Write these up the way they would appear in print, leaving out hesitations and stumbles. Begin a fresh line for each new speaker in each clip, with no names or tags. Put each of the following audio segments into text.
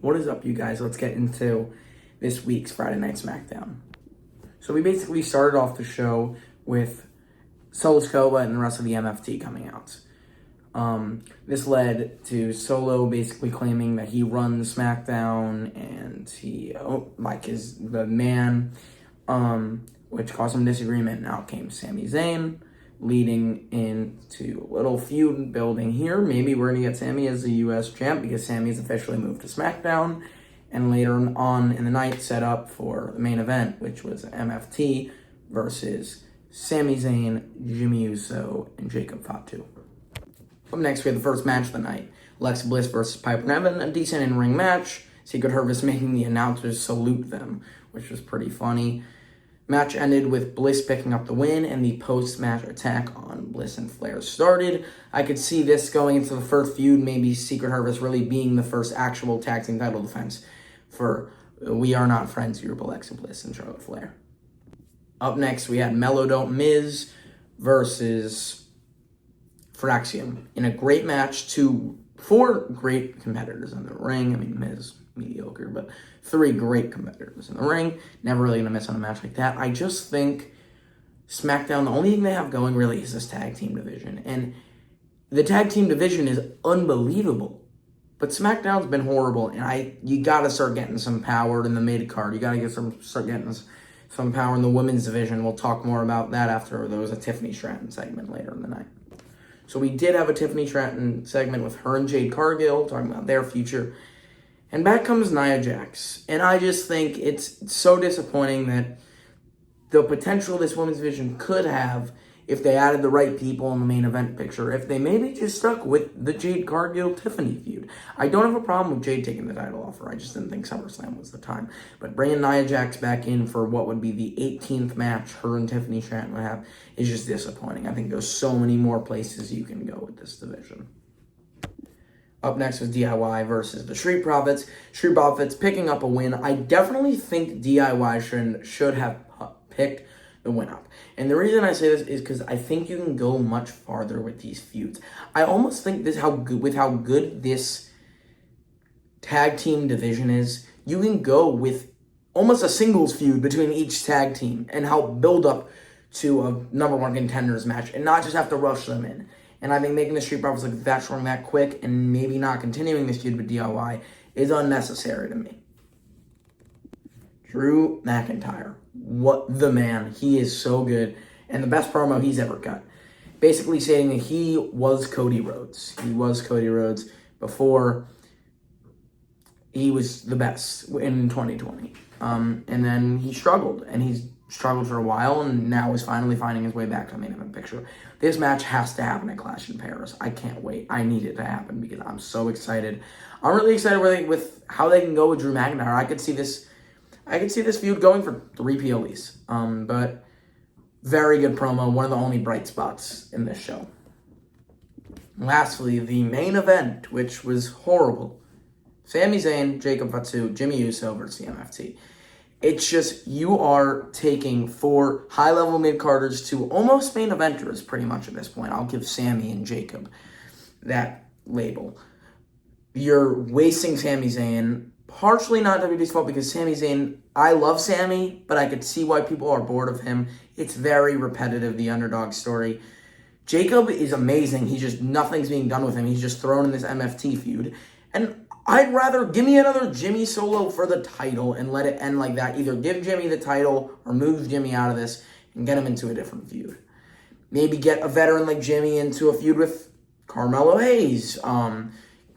What is up, you guys? Let's get into this week's Friday Night Smackdown. So we basically started off the show with Solo Sikoa and the rest of the MFT coming out. This led to Solo basically claiming that he runs SmackDown and he, is the man, which caused some disagreement. Now came Sami Zayn, leading into a little feud building here. Maybe we're going to get Sami as the U.S. champ because Sami's officially moved to SmackDown. And later on in the night, set up for the main event, which was MFT versus Sami Zayn, Jimmy Uso, and Jacob Fatu. Up next, we had the first match of the night. Alexa Bliss versus Piper Niven, a decent in-ring match. Secret Service making the announcers salute them, which was pretty funny. Match ended with Bliss picking up the win, and the post-match attack on Bliss and Flair started. I could see this going into the first feud, maybe Secret Service really being the first actual tag team title defense for We Are Not Friends group, Alexa Bliss and Charlotte Flair. Up next, we had Melo Miz versus Fraxium in a great match. Four great competitors in the ring. I mean, Miz, mediocre, but three great competitors in the ring. Never really going to miss on a match like that. I just think SmackDown, the only thing they have going really is this tag team division. And the tag team division is unbelievable. But SmackDown's been horrible, and you got to start getting some power in the mid-card. You got to start getting some power in the women's division. We'll talk more about that after there was a Tiffany Stratton segment later in the night. So we did have a Tiffany Stratton segment with her and Jade Cargill talking about their future. And back comes Nia Jax. And I just think it's so disappointing that the potential this women's division could have if they added the right people in the main event picture, if they maybe just stuck with the Jade Cargill-Tiffany feud. I don't have a problem with Jade taking the title off her. I just didn't think SummerSlam was the time. But bringing Nia Jax back in for what would be the 18th match her and Tiffany Stratton would have is just disappointing. I think there's so many more places you can go with this division. Up next was DIY versus the Street Profits. Street Profits picking up a win. I definitely think DIY should have picked the win up. And the reason I say this is because I think you can go much farther with these feuds. I almost think how good this tag team division is, you can go with almost a singles feud between each tag team and help build up to a number one contenders match and not just have to rush them in. And I think making the Street Profits look that strong, that quick, and maybe not continuing this feud with DIY is unnecessary to me. Drew McIntyre. What the man. He is so good. And the best promo he's ever cut. Basically saying that he was Cody Rhodes. He was Cody Rhodes before he was the best in 2020. And then he struggled. And he's struggled for a while and now is finally finding his way back to the main event picture. This match has to happen at Clash in Paris. I can't wait. I need it to happen because I'm so excited. I'm really excited with how they can go with Drew McIntyre. I could see this feud going for 3 PLEs. But very good promo. One of the only bright spots in this show. Lastly, the main event, which was horrible. Sami Zayn, Jacob Fatu, Jimmy Uso versus the MFT. It's just, you are taking 4 high-level mid-carders to almost main eventers pretty much at this point. I'll give Sami and Jacob that label. You're wasting Sami Zayn. Partially not WWE's fault because Sami Zayn, I love Sami, but I could see why people are bored of him. It's very repetitive, the underdog story. Jacob is amazing. Nothing's being done with him. He's just thrown in this MFT feud. And I'd rather give me another Jimmy Solo for the title and let it end like that. Either give Jimmy the title or move Jimmy out of this and get him into a different feud. Maybe get a veteran like Jimmy into a feud with Carmelo Hayes.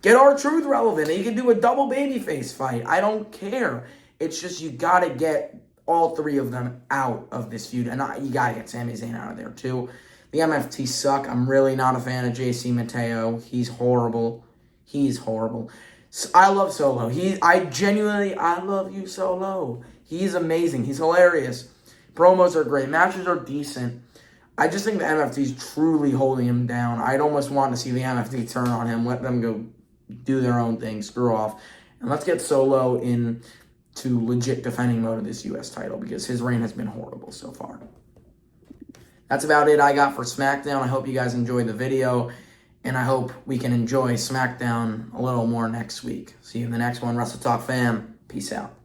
Get R-Truth relevant. You can do a double babyface fight. I don't care. It's just you got to get all 3 of them out of this feud. And you got to get Sami Zayn out of there too. The MFT suck. I'm really not a fan of JC Mateo. He's horrible. He's horrible. I love Solo. I love you, Solo. He's amazing. He's hilarious. Promos are great. Matches are decent. I just think the MFT's truly holding him down. I'd almost want to see the MFT turn on him, let them go do their own thing, screw off. And let's get Solo into legit defending mode of this U.S. title because his reign has been horrible so far. That's about it I got for SmackDown. I hope you guys enjoyed the video. And I hope we can enjoy SmackDown a little more next week. See you in the next one. Wrestle Talk fam. Peace out.